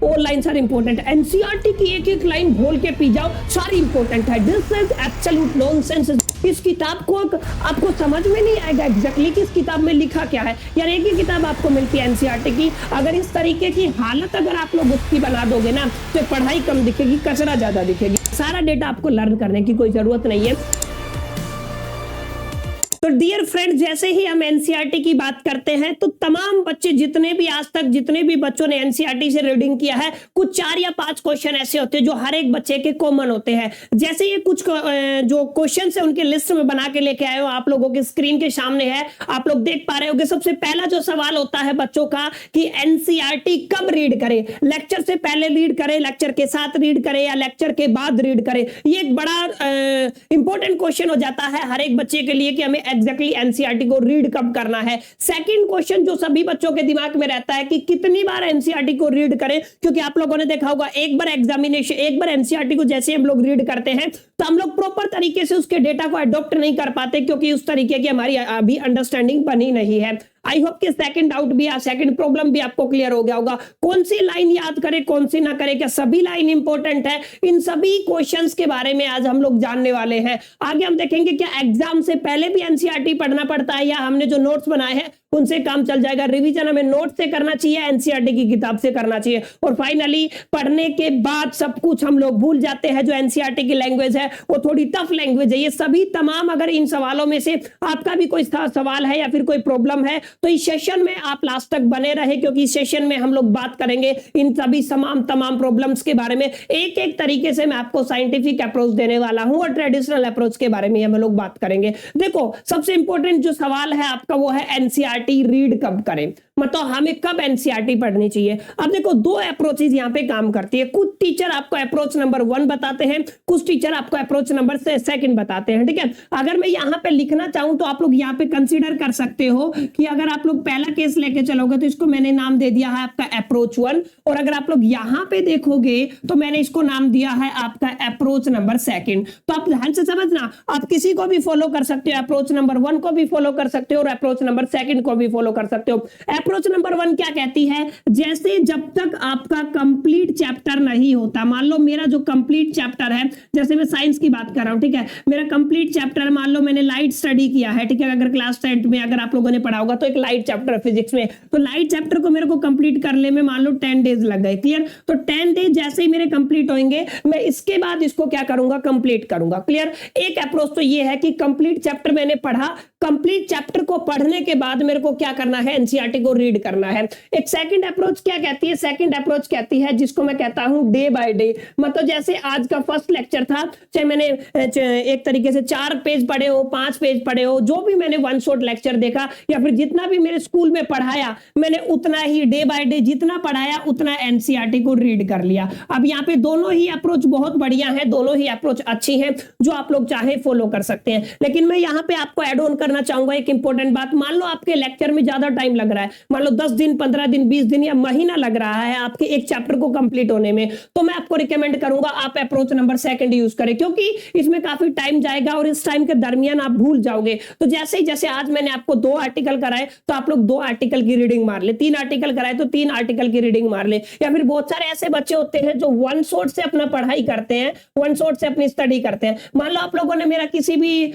All lines are important. NCERT की एक एक लाइन बोल के पी जाओ, सारी इंपॉर्टेंट है। This is absolute nonsense. इस किताब को आपको समझ में नहीं आएगा एग्जैक्टली कि इस किताब में लिखा क्या है। यार एक ही किताब आपको मिलती है एनसीईआरटी की, अगर इस तरीके की हालत अगर आप लोग उसकी बना दोगे ना तो पढ़ाई कम दिखेगी, कचरा ज्यादा दिखेगी। सारा डेटा आपको लर्न करने की कोई जरूरत नहीं है। तो डियर फ्रेंड, जैसे ही हम एनसीईआरटी की बात करते हैं तो तमाम बच्चे जितने भी आज तक जितने भी बच्चों ने एनसीईआरटी से रीडिंग किया है, कुछ 4 या 5 क्वेश्चन ऐसे होते हैं जो हर एक बच्चे के कॉमन होते हैं। जैसे ये कुछ जो क्वेश्चन है उनके लिस्ट में बना के लेके आए हो, आप लोगों के स्क्रीन के सामने है, आप लोग देख पा रहे होंगे। सबसे पहला जो सवाल होता है बच्चों का कि एनसीईआरटी कब रीड करें, लेक्चर से पहले रीड करें, लेक्चर के साथ रीड करें या लेक्चर के बाद रीड करें। ये एक बड़ा इंपॉर्टेंट क्वेश्चन हो जाता है हर एक बच्चे के लिए कि हमें एग्जैक्टली एनसीईआरटी को रीड कब करना है। सेकंड क्वेश्चन जो सभी बच्चों के दिमाग में रहता है कि कितनी बार एनसीईआरटी को रीड करें, क्योंकि आप लोगों ने देखा होगा एक बार एनसीईआरटी को जैसे हम लोग रीड करते हैं तो हम लोग प्रॉपर तरीके से उसके डेटा को अडॉप्ट नहीं कर पाते, क्योंकि उस तरीके की हमारी अभी अंडरस्टैंडिंग बनी नहीं है। आई होप कि सेकंड डाउट भी या सेकंड प्रॉब्लम भी आपको क्लियर हो गया होगा। कौन सी लाइन याद करें, कौन सी ना करें, क्या सभी लाइन इंपॉर्टेंट है? इन सभी क्वेश्चंस के बारे में आज हम लोग जानने वाले हैं। आगे हम देखेंगे क्या एग्जाम से पहले भी एनसीईआरटी पढ़ना पड़ता है या हमने जो नोट्स बनाए हैं उनसे काम चल जाएगा। रिवीजन हमें नोट से करना चाहिए, एनसीईआरटी की किताब से करना चाहिए। और फाइनली पढ़ने के बाद सब कुछ हम लोग भूल जाते हैं। जो एनसीईआरटी की लैंग्वेज है वो थोड़ी टफ लैंग्वेज है। ये सभी तमाम अगर इन सवालों में से आपका भी कोई सवाल है या फिर कोई प्रॉब्लम है तो इस सेशन में आप लास्ट तक बने रहे, क्योंकि इस सेशन में हम लोग बात करेंगे इन सभी तमाम प्रॉब्लम्स के बारे में। एक एक तरीके से मैं आपको साइंटिफिक अप्रोच देने वाला हूं और ट्रेडिशनल अप्रोच के बारे में हम लोग बात करेंगे। देखो सबसे इंपॉर्टेंट जो सवाल है आपका वो है एनसीईआरटी रीड कब करें, मतलब हमें कब एनसीईआरटी पढ़नी चाहिए। अब देखो 2 अप्रोचेज यहां पे काम करती है। कुछ टीचर आपको अप्रोच नंबर 1 बताते हैं, कुछ टीचर आपको अप्रोच नंबर 2 बताते हैं। ठीक है, अगर मैं यहां पे लिखना चाहूं तो आप लोग यहां पे कंसीडर कर सकते हो कि अगर आप लोग पहला केस लेके चलोगे तो इसको मैंने नाम दे दिया है आपका अप्रोच 1, और अगर आप लोग यहां पे देखोगे तो मैंने इसको नाम दिया है आपका अप्रोच नंबर 2। तो आप ध्यान से समझना, आप किसी को भी फॉलो कर सकते हो, अप्रोच नंबर 1 को भी फॉलो कर सकते हो और अप्रोच नंबर 2 को भी फॉलो कर सकते हो। अप्रोच नंबर 1 क्या कहती है, जैसे जब तक आपका कंप्लीट चैप्टर नहीं होता, मान लो मेरा जो कंप्लीट चैप्टर है, जैसे मैं साइंस की बात कर रहा हूं, ठीक है, मेरा कंप्लीट चैप्टर मान लो मैंने लाइट स्टडी किया है, ठीक है, अगर क्लास 10 में अगर आप लोगों ने पढ़ा होगा तो एक लाइट चैप्टर फिजिक्स में, तो लाइट चैप्टर को मेरे को कंप्लीट करने में मान लो 10 डेज लग गए। क्लियर? तो 10 डेज जैसे ही मेरे कंप्लीट होंगे मैं इसके बाद इसको क्या करूंगा, कंप्लीट करूंगा। क्लियर? एक अप्रोच तो ये है कि कंप्लीट चैप्टर मैंने पढ़ा, कंप्लीट चैप्टर को पढ़ने के बाद मेरे को क्या करना है, एनसीईआरटी को रीड करना है। एक सेकंड अप्रोच क्या कहती है, सेकंड अप्रोच कहती है जिसको मैं कहता हूं डे बाय डे। मतलब जैसे आज का फर्स्ट लेक्चर था, चाहे मैंने एक तरीके से 4 पेज पढ़े हो, 5 पेज पढ़े हो, जो भी मैंने वन शॉट लेक्चर देखा या फिर जितना भी मेरे स्कूल में पढ़ाया मैंने उतना ही डे बाय डे जितना पढ़ाया उतना एनसीईआरटी को रीड कर लिया। अब यहाँ पे दोनों ही अप्रोच बहुत बढ़िया है, दोनों ही अप्रोच अच्छी है, जो आप लोग चाहे फॉलो कर सकते हैं। लेकिन मैं यहाँ पे आपको एड ऑन करना चाहूंगा एक इंपॉर्टेंट बात। मान लो आपके लेक्चर में ज्यादा टाइम लग रहा है, मान लो 10 दिन, 15 दिन, 20 दिन या महीना लग रहा है आपके एक चैप्टर को कंप्लीट होने में, तो मैं आपको रिकमेंड करूंगा आप अप्रोच नंबर 2 यूज करें, क्योंकि इसमें काफी टाइम जाएगा और इस टाइम के दरमियान आप भूल जाओगे। तो जैसे आज मैंने आपको 2 आर्टिकल कराए तो आप लोग 2 आर्टिकल की रीडिंग मार ले, 3 आर्टिकल कराए तो 3 आर्टिकल की रीडिंग मार ले। या फिर बहुत सारे ऐसे बच्चे होते हैं जो वन शॉट से अपना पढ़ाई करते हैं, वन शॉट से अपनी स्टडी करते हैं। मान लो आप लोगों ने मेरा किसी भी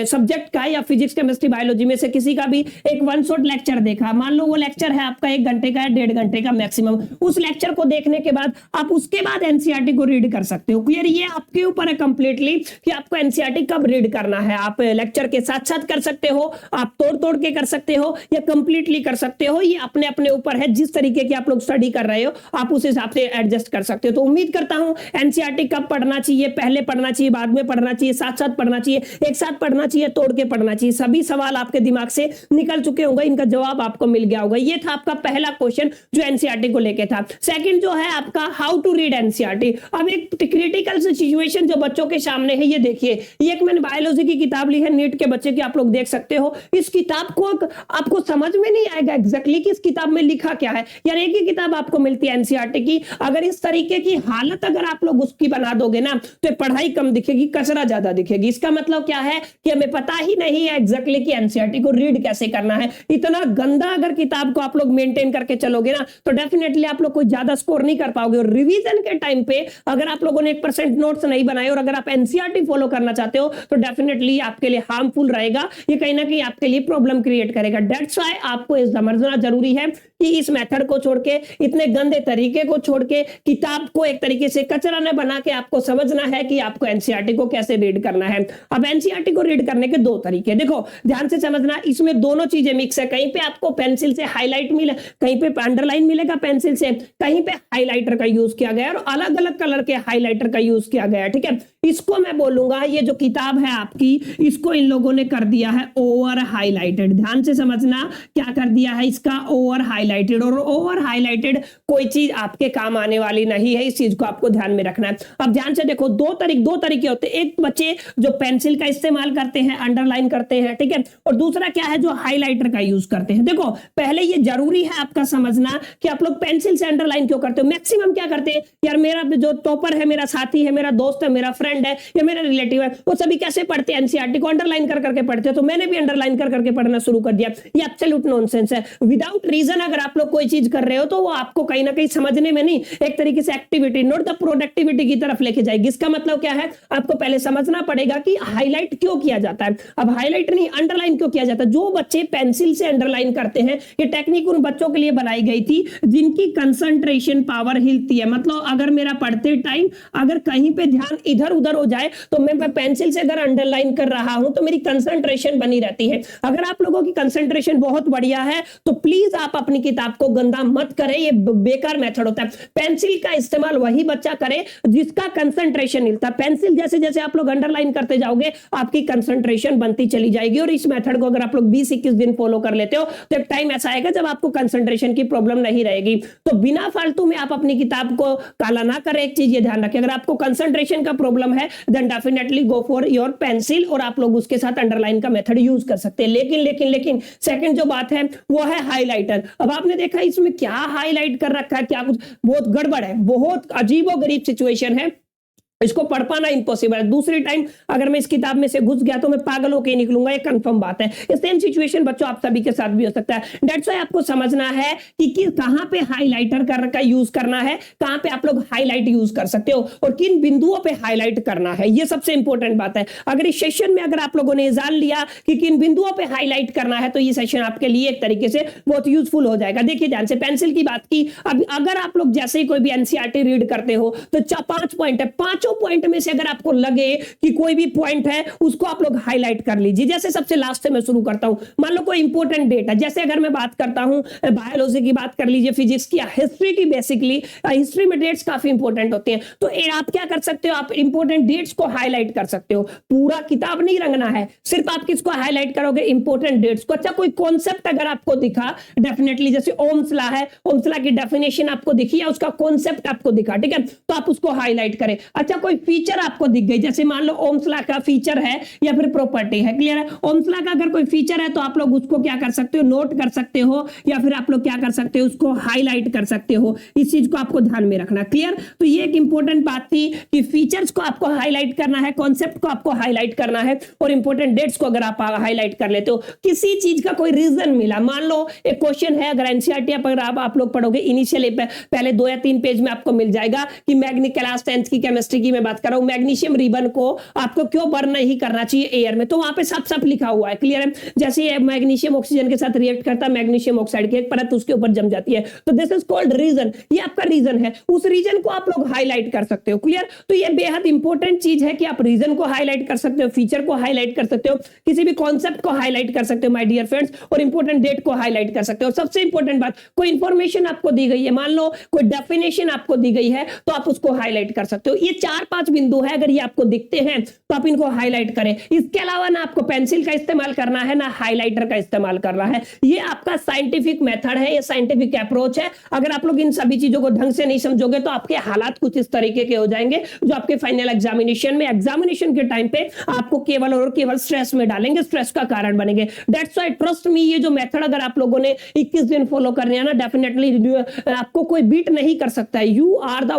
सब्जेक्ट का या फिजिक्स, केमिस्ट्री, बायोलॉजी में से किसी का भी एक वन शॉट लेक्चर देखा, मान लो वो लेक्चर है आपका 1 घंटे का या 1.5 घंटे का मैक्सिमम, उस लेक्चर को देखने के बाद आप उसके बाद एनसीईआरटी को रीड कर सकते हो। क्लियर? ये आपके ऊपर है कंप्लीटली कि आपको एनसीईआरटी कब रीड करना है। आप लेक्चर के साथ साथ कर सकते हो, आप तोड़ के कर सकते हो या कंप्लीटली कर सकते हो, ये अपने अपने ऊपर है। जिस तरीके की आप लोग स्टडी कर रहे हो आप उस हिसाब से एडजस्ट कर सकते हो। तो उम्मीद करता हूं एनसीईआरटी कब पढ़ना चाहिए, पहले पढ़ना चाहिए, बाद में पढ़ना चाहिए, साथ साथ पढ़ना चाहिए, एक साथ पढ़ना चाहिए, तोड़ के पढ़ना चाहिए, सभी सवाल आपके दिमाग से निकल चुके होंगे, इनका जवाब आपको मिल गया होगा। ये था आपका पहला क्वेश्चन जो एनसीईआरटी को लेके था। सेकंड जो है आपका हाउ टू रीड एनसीईआरटी। अब एक क्रिटिकल सिचुएशन जो बच्चों के सामने है, ये देखिए, ये एक मैंने बायोलॉजी की किताब ली है नीट के बच्चे की, आप लोग देख सकते हो। इस किताब को आपको समझ में नहीं आएगा एग्जैक्टली कि इस किताब में लिखा क्या है। यार एक ही किताब आपको मिलती है एनसीईआरटी की, अगर इस तरीके की हालत अगर आप लोग उसकी बना दोगे ना तो पढ़ाई कम दिखेगी, कचरा ज्यादा दिखेगी। इसका मतलब क्या है कि हमें पता ही नहीं है एग्जैक्टली कि एनसीईआरटी को रीड कैसे करना है। इतना गंदा 14 अगर किताब को आप लोग मेंटेन करके चलोगे ना तो डेफिनेटली आप लोग कोई ज्यादा स्कोर नहीं कर पाओगे। और रिवीजन के टाइम पे अगर आप लोगों ने 1% नोट्स नहीं बनाए और अगर आप एनसीईआरटी फॉलो करना चाहते हो तो डेफिनेटली आपके लिए हार्मफुल रहेगा, ये कहीं ना कहीं आपके लिए प्रॉब्लम क्रिएट करेगा। दैट्स व्हाई आपको ये समझना जरूरी है कि इस मेथड को छोड़ के, इतने गंदे तरीके को छोड़ के, किताब को एक तरीके से कचरा न बना के आपको समझना है कि आपको एनसीईआरटी को कैसे रीड करना है। अब एनसीईआरटी को रीड करने के दो तरीके, देखो ध्यान से समझना, इसमें दोनों चीजें मिक्स है। कहीं पे आपको पेंसिल से हाईलाइट मिले, कहीं पे अंडरलाइन मिलेगा पेंसिल से, कहीं पे हाईलाइटर का यूज किया गया और अलग अलग कलर के हाईलाइटर का यूज किया गया है। ठीक है, इसको मैं बोलूंगा, ये जो किताब है आपकी, इसको इन लोगों ने कर दिया है ओवर हाईलाइटेड। ध्यान से समझना, क्या कर दिया है इसका, ओवर हाईलाइटेड। और ओवर हाईलाइटेड कोई चीज आपके काम आने वाली नहीं है, इस चीज को आपको ध्यान में रखना है। अब ध्यान से देखो, दो तरीके होते हैं। एक बच्चे जो पेंसिल का इस्तेमाल करते हैं, अंडरलाइन करते हैं, ठीक है, और दूसरा क्या है जो हाईलाइटर का यूज करते हैं। देखो पहले ये जरूरी है आपका समझना कि आप लोग पेंसिल से अंडरलाइन क्यों करते हो। मैक्सिमम क्या करते हैं, यार मेरा जो टॉपर है, मेरा साथी है, मेरा दोस्त है, मेरा फ्रेंड है या मेरा रिलेटिव है, वो सभी कैसे पढ़ते हैं, एनसीईआरटी को अंडरलाइन कर करके पढ़ते हैं, तो मैंने भी अंडरलाइन कर करके पढ़ना शुरू कर दिया। ये एब्सोल्यूट नॉनसेंस है। विदाउट रीजन अगर आप लोग कोई चीज कर रहे हो तो वो आपको कहीं ना कहीं समझने में नहीं, एक तरीके से एक्टिविटी नोट द प्रोडक्टिविटी की तरफ लेके जाएगी। इसका मतलब क्या है, आपको पहले समझना पड़ेगा कि हाईलाइट क्यों किया जाता है। अब हाईलाइट नहीं, अंडरलाइन क्यों किया जाता है। जो बच्चे पेंसिल से अंडरलाइन करते हैं, ये टेक्निक उन बच्चों के लिए बनाई गई थी जिनकी कंसंट्रेशन पावर हिलती है। मतलब अगर मेरा पढ़ते टाइम अगर कहीं पे ध्यान इधर उधर हो जाए तो मैं पेंसिल से अगर अंडरलाइन कर रहा हूं तो मेरी कंसंट्रेशन बनी रहती है। अगर आप लोगों की कंसंट्रेशन बहुत बढ़िया है तो प्लीज आप अपनी किताब को गंदा मत करें, ये बेकार मेथड होता है। पेंसिल का इस्तेमाल वही बच्चा करे जिसका कंसंट्रेशन हिलता है। पेंसिल जैसे जैसे आप लोग अंडरलाइन करते जाओगे आपकी कंसंट्रेशन बनती चली जाएगी। और इस मेथड को अगर आप लोग 20-21 दिन फॉलो कर लेते हो तो एक टाइम ऐसा आएगा जब आपको कंसंट्रेशन की प्रॉब्लम नहीं रहेगी। तो बिना फालतू में आप अपनी किताब को काला ना करें। एक चीज ये ध्यान रखें, अगर आपको कंसंट्रेशन का प्रॉब्लम है then definitely go for your pencil और आप लोग उसके साथ अंडरलाइन का मेथड यूज कर सकते हैं। लेकिन सेकंड जो बात है वो है हाईलाइटर। अब आपने देखा इसमें क्या हाईलाइट कर रखा है, क्या कुछ बहुत गड़बड़ है, बहुत अजीबोगरीब सिचुएशन है, इसको पढ़ पाना इम्पॉसिबल है। दूसरी टाइम अगर मैं इस किताब में से घुस गया तो मैं पागल होकर निकलूंगा, ये कंफर्म बात है। ये सेम सिचुएशन बच्चों आप सभी के साथ भी हो सकता है। दैट्स व्हाई आपको समझना है कि कहां पे हाईलाइटर का यूज करना है, कहां पे आप लोग हाईलाइट यूज कर सकते हो और किन बिंदुओं पे हाईलाइट करना है, ये सबसे इंपॉर्टेंट बात है। अगर इस सेशन में अगर आप लोगों ने जान लिया कि किन बिंदुओं पे हाईलाइट करना है तो ये सेशन आपके लिए एक तरीके से बहुत यूजफुल हो जाएगा। देखिए ध्यान से, पेंसिल की बात की, अब अगर आप लोग जैसे ही कोई भी एनसीईआरटी रीड करते हो तो 5 पॉइंट है, पांचों पॉइंट में से अगर आपको लगे कि कोई भी पॉइंट है उसको आप लोग हाईलाइट कर लीजिए। जैसे सबसे लास्ट से मैं शुरू करता हूं, मान लो कोई इंपॉर्टेंट डेट है, जैसे अगर मैं बात करता हूं बायोलॉजी की, बात कर लीजिए फिजिक्स की, हिस्ट्री की। बेसिकली हिस्ट्री में डेट्स काफी इंपॉर्टेंट होती हैं, तो आप क्या कर सकते हो, आप इंपॉर्टेंट डेट्स को हाईलाइट कर सकते हो। पूरा किताब नहीं रंगना है, सिर्फ आप किसको हाईलाइट करोगे, इंपॉर्टेंट डेट्स को। अच्छा कोई कॉन्सेप्ट अगर आपको दिखा, डेफिनेटली जैसे ओम्स लॉ है, ओम्स लॉ की डेफिनेशन आपको दिखी या उसका कॉन्सेप्ट आपको दिखा, ठीक है, तो आप उसको हाईलाइट करें। अच्छा कोई फीचर आपको दिख गई, जैसे मान लो ओम्स लॉ का फीचर है या फिर प्रॉपर्टी है, क्लियर है। ओम्स लॉ का अगर कोई फीचर है तो आप लोग उसको क्या कर सकते हो, नोट कर सकते हो या फिर आप लोग क्या कर सकते हो, उसको हाईलाइट कर सकते हो। इस चीज को आपको ध्यान में रखना, क्लियर। तो ये एक इंपॉर्टेंट बात थी कि फीचर्स को आपको हाईलाइट करना है, कॉन्सेप्ट को आपको हाईलाइट करना है और इंपॉर्टेंट डेट्स को अगर आप हाईलाइट कर लेते हो। किसी चीज का कोई रीजन मिला, मान लो एक क्वेश्चन है, अगर एनसीईआरटी अगर आप लोग पढ़ोगे इनिशियली पहले 2 या 3 पेज में आपको मिल जाएगा कि क्लास 10th की केमिस्ट्री की मैं बात कर रहा हूं, मैग्नीशियम रिबन को आपको क्यों बर्न नहीं करना चाहिए एयर में, तो वहां पे साफ लिखा हुआ है, क्लियर है। जैसे मैग्नीशियम ऑक्सीजन के साथ रिएक्ट करता है, मैग्नीशियम ऑक्साइड की एक परत उसके ऊपर जम जाती है, तो दिस इज कॉल्ड रीजन। ये आपका रीजन है, उस रीजन को आप लोग हाईलाइट कर सकते हो, क्लियर। तो ये बेहद इंपॉर्टेंट चीज है कि आप रीजन को हाईलाइट कर सकते हो, फीचर को हाईलाइट कर सकते हो, किसी भी कॉन्सेप्ट को हाईलाइट कर सकते हो माय डियर फ्रेंड्स, और इंपॉर्टेंट डेट को हाईलाइट कर सकते हो। सबसे इंपॉर्टेंट बात, कोई इंफॉर्मेशन आपको दी गई है, मान लो कोई डेफिनेशन आपको दी गई है तो आप उसको हाईलाइट कर सकते हो। ये 4-5 बिंदु है, अगर ये आपको दिखते हैं तो आप इनको हाईलाइट करें। इसके अलावा ना आपको पेंसिल का इस्तेमाल करना है ना हाईलाइटर का इस्तेमाल करना है। ये आपका साइंटिफिक मेथड है, ये साइंटिफिक अप्रोच है। अगर आप लोग इन सभी चीजों को ढंग से नहीं समझोगे तो आपके हालात कुछ इस तरीके के हो जाएंगे जो आपके फाइनल एग्जामिनेशन के टाइम पे आपको केवल और केवल स्ट्रेस में डालेंगे, स्ट्रेस का कारण बनेंगे। दैट्स व्हाई ट्रस्ट मी, ये जो मेथड अगर आप लोगों ने 21 दिन फॉलो करने हैं ना, डेफिनेटली आपको कोई बीट नहीं कर सकता है। यू आर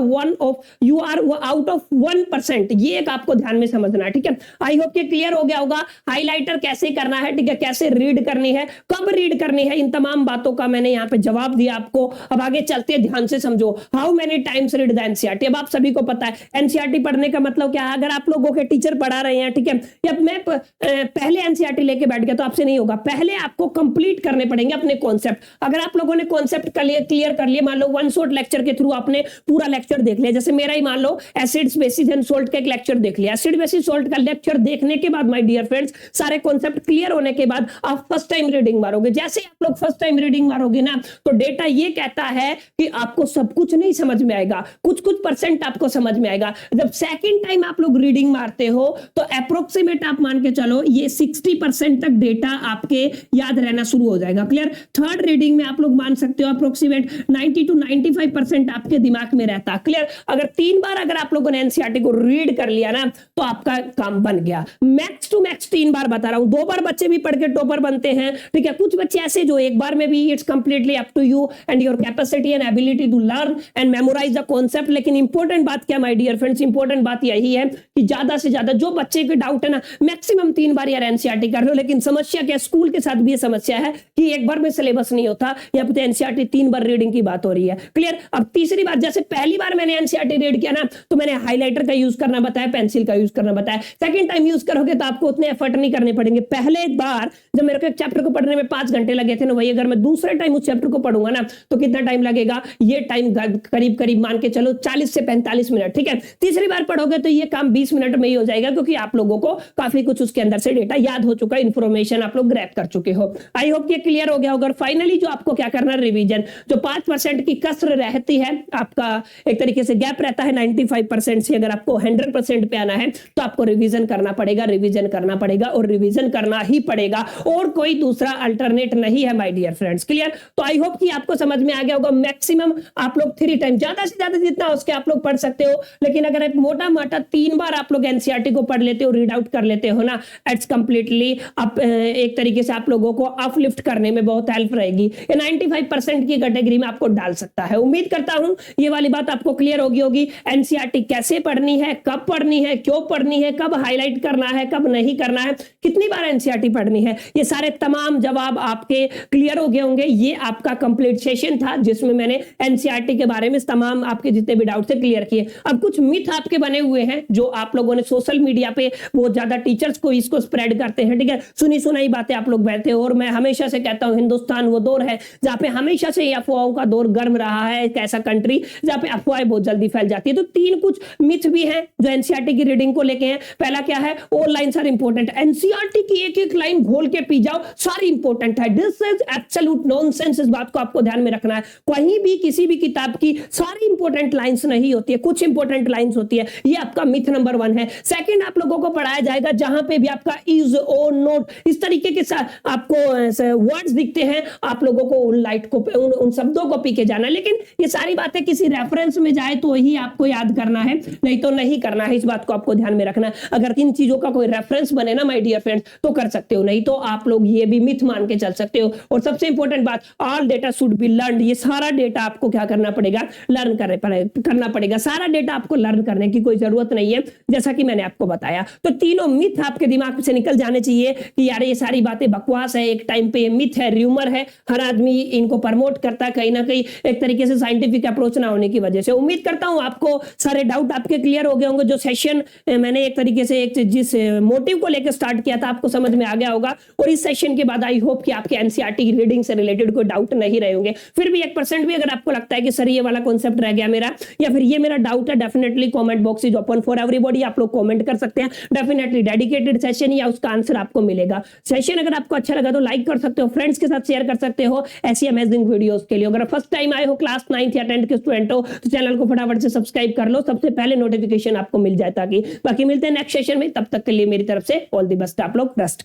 आउट ऑफ 1%, ये एक आपको ध्यान में समझना है, ठीक है। आई होप कि क्लियर हो गया होगा। हाइलाइटर कैसे करना है, ठीक है, कैसे रीड करनी है, कब रीड करनी है, इन तमाम बातों का मैंने यहाँ पे जवाब दिया आपको। अब आगे चलते हैं, ध्यान से समझो। How many times read the NCERT. अब आप सभी को पता है एनसीईआरटी पढ़ने का मतलब क्या है। अगर आप लोगों के टीचर पढ़ा रहे हैं, ठीक है, या मैं पहले एनसीईआरटी लेके बैठ गया तो आपसे नहीं होगा। पहले आपको कंप्लीट करने पड़ेंगे अपने कॉन्सेप्ट। अगर आप लोगों ने कॉन्सेप्ट क्लियर कर लिए, मान लो वन शॉट लेक्चर के थ्रू आपने पूरा लेक्चर देख लिया, जैसे मेरा ही मान लो एसिड्स बेसिस एंड सॉल्ट का एक लेक्चर देख लिया। एसिड बेसिस सॉल्ट का लेक्चर देखने के बाद माय डियर फ्रेंड्स, सारे कॉन्सेप्ट क्लियर होने के बाद आप फर्स्ट टाइम रीडिंग मारोगे। जैसे आप लोग फर्स्ट टाइम रीडिंग मारोगे ना, तो डेटा ये कहता है कि आपको सब कुछ नहीं समझ में आएगा, कुछ परसेंट आपको समझ में आएगा। जब सेकंड टाइम आप लोग रीडिंग मारते हो तो अप्रोक्सीमेट आप मान के चलो ये 60% तक डेटा आपके याद रहना शुरू हो जाएगा। क्लियर। थर्ड रीडिंग में आप लोग मान सकते हो अप्रोक्सीमेट 90 to 95% आपके दिमाग में रहता। क्लियर। अगर 3 बार अगर आप लोगों ने एनसीईआरटी को रीड कर लिया ना, तो आपका काम बन गया। मैक्स टू मैक्स 3 बार बता रहा हूं। 2 बार बच्चे भी पढ़ के टॉपर बनते हैं, ठीक है। कुछ बच्चे ऐसे जो एक बार में भी, it's completely up to you and your capacity and ability to learn and memorize the concept. लेकिन इंपॉर्टेंट बात क्या माय डियर फ्रेंड्स, इंपॉर्टेंट बात यही है कि ज्यादा से ज्यादा जो बच्चे के डाउट है ना, मैक्सिमम 3 बार यार एनसीईआरटी कर लो। लेकिन समस्या क्या, स्कूल के साथ भी ये समस्या है कि एक बार में सिलेबस नहीं होता, यहाँ पे एनसीईआरटी 3 बार रीडिंग की बात हो रही है। क्लियर। अब तीसरी बार, जैसे पहली बार मैंने एनसीईआरटी रीड किया ना, तो मैंने हाइलाइटर का यूज करना बताया, पेंसिल का यूज करना बताया। सेकंड टाइम यूज करोगे तो आपको उतने एफर्ट नहीं करने पड़ेंगे। पहले बार जब मेरे को एक चैप्टर को पढ़ने में 5 घंटे लगे थे ना, वही अगर मैं दूसरे टाइम उस चैप्टर को पढ़ूंगा ना, तो कितना टाइम लगेगा, ये टाइम करीब मान के चलो 40 से 45 मिनट, ठीक है। तीसरी बार पढ़ोगे तो ये काम 20 मिनट में ही हो जाएगा, क्योंकि आप लोगों को काफी कुछ उसके अंदर से डेटा याद हो चुका है, इंफॉर्मेशन आप लोग ग्रैब कर चुके हो। आई होप ये क्लियर हो गया होगा। फाइनली जो आपको क्या करना है, रिवीजन। जो 5% की कसर रहती है, आपका एक तरीके से गैप रहता है 95% से, अगर आपको 100% पे आना है तो आपको रिवीजन करना पड़ेगा, रिवीजन करना पड़ेगा और रिवीजन करना ही पड़ेगा, और कोई दूसरा अल्टरनेट नहीं है माय डियर फ्रेंड्स। क्लियर। तो आई होप कि आपको समझ में आ गया होगा। मैक्सिमम आप लोग 3 टाइम, ज्यादा से ज्यादा जितना उसके आप लोग पढ़ सकते हो। लेकिन अगर एक मोटा मोटा 3 बार आप लोग एनसीईआरटी को पढ़ लेते हो, रीड आउट कर लेते हो ना, इट्स कंप्लीटली एक तरीके से आप लोगों को अपलिफ्ट करने में बहुत हेल्प रहेगी। ये 95% की कैटेगरी में आपको डाल सकता है। उम्मीद करता हूं ये वाली बात आपको क्लियर होगी। एनसीईआरटी कैसे पढ़नी है, कब पढ़नी है, क्यों पढ़नी है, कब हाईलाइट करना है, कब नहीं करना है, कितनी बार एनसीईआरटी पढ़नी है, ये सारे तमाम जवाब आपके क्लियर हो गए होंगे। ये आपका कंप्लीट सेशन था जिसमें मैंने एनसीईआरटी के बारे में तमाम आपके जितने भी डाउट थे क्लियर किए। अब कुछ मिथ आपके बने हुए हैं जो आप लोगों ने सोशल मीडिया पे बहुत ज्यादा टीचर्स को इसको स्प्रेड करते हैं, ठीक है। सुनी सुनाई बातें आप लोग बैठते हो, और मैं हमेशा से कहता हूं हिंदुस्तान वो दौर है जहां पे हमेशा से अफवाहों का दौर गर्म रहा है। एक ऐसा कंट्री जहां पे अफवाहें बहुत जल्दी फैल जाती है। तो 3 कुछ मिथ भी हैं जो एनसीईआरटी की रीडिंग को लेके हैं। पहला क्या है, all lines are important. NCERT की एक लाइन घोल के पी जाओ, सारी इंपॉर्टेंट है। This is absolute nonsense. इस बात को आपको ध्यान में रखना है। कहीं भी किसी भी किताब की सारी इंपॉर्टेंट लाइंस नहीं होती है, कुछ इंपॉर्टेंट लाइंस होती है। ये आपका मिथ नंबर 1 है। सेकंड, आप लोगों को पढ़ाया जाएगा जहां पे भी आपका इज, ओ, नोट, इस तरीके के आपको वर्ड्स दिखते हैं, आप लोगों को उन लाइट को, उन शब्दों को पी के जाना। लेकिन ये सारी बातें किसी रेफरेंस में जाए तो ही आपको याद करना है, नहीं तो नहीं करना है। इस बात को आपको ध्यान में रखना। अगर इन चीजों का कोई रेफरेंस बने ना माय डियर फ्रेंड्स, तो कर सकते हो, नहीं तो आप लोग ये भी मिथ मान के चल सकते हो। और सबसे इंपॉर्टेंट बात, all data should be learn. ये सारा डेटा आपको क्या करना पड़ेगा, लर्न करना पड़ेगा। सारा डेटा आपको लर्न करने की कोई जरूरत नहीं है, जैसा कि मैंने आपको बताया। तो तीनों मिथ आपके दिमाग से निकल जाने चाहिए कि यार ये सारी बातें बकवास है, एक टाइम पे ये मिथ है, र्यूमर है, हर आदमी इनको प्रमोट करता है, कहीं ना कहीं एक तरीके से साइंटिफिक अप्रोच ना होने की वजह से। उम्मीद करता हूं आपको सारे डाउट आपके क्लियर हो गए होंगे। जो सेशन मैंने एक तरीके से जिस मोटिव को लेकर स्टार्ट किया था, आपको समझ में आ गया होगा। और इस सेशन के बाद आई होप कि आपके एनसीईआरटी की रीडिंग से रिलेटेड कोई डाउट नहीं रहे होंगे। फिर भी 1% भी अगर आपको लगता है कि सर ये वाला कॉन्सेप्ट रह गया मेरा, या फिर ये मेरा डाउट है, definitely comment box is open for everybody. आप लोग कमेंट कर सकते हैं, डेफिनेटली डेडिकेटेड सेशन या उसका आंसर आपको मिलेगा। सेशन अगर आपको अच्छा लगा तो लाइक कर सकते हो, फ्रेंड्स के साथ शेयर कर सकते हो ऐसी अमेजिंग वीडियोस के लिए। अगर फर्स्ट टाइम आए हो, क्लास 9th या 10th के स्टूडेंट हो, तो चैनल को फटाफट से सब्सक्राइब कर लो, सबसे पहले नोटिफिकेशन आपको मिल जाए। ताकि बाकी मिलते हैं नेक्स्ट सेशन में, तब तक के लिए मेरी तरफ से ऑल द बेस्ट। आप लोग रेस्ट